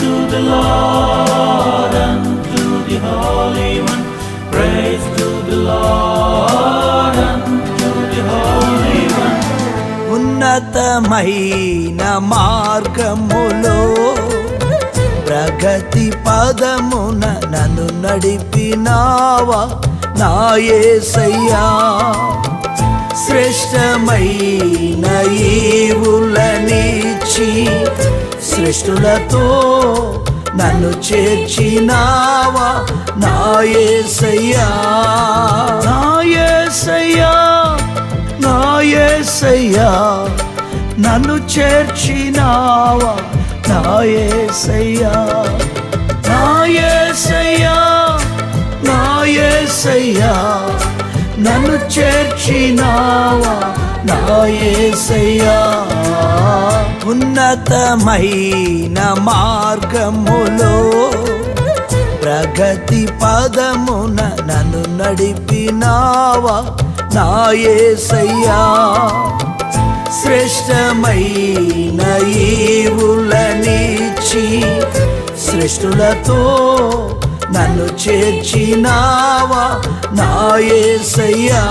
to the Lord and to the Holy One. Praise to the Lord and to the Holy One. ఉన్నతమైన మార్గములో ప్రగతి పదమున నన్ను నడిపినావా నా యేసయ్యా. శ్రేష్టమైన ఈవులనిచ్చి శ్రేష్ఠులతో నన్ను చేర్చినావా నా యేసయ్యా. నా యేసయ్యా, నా యేసయ్యా, నన్ను చేర్చినావా నా యేసయ్యా. నా యేసయ్యా, నా యేసయ్యా, నన్ను చేర్చినావా నా యేసయ్యా. ఉన్నతమైన మార్గములో ప్రగతి పదమున నన్ను నడిపినావా నా యేసయ్యా. శ్రేష్టమైన ఈవులనిచ్చి శ్రేష్ఠులతో నన్ను చేర్చినావా నా యేసయ్యా.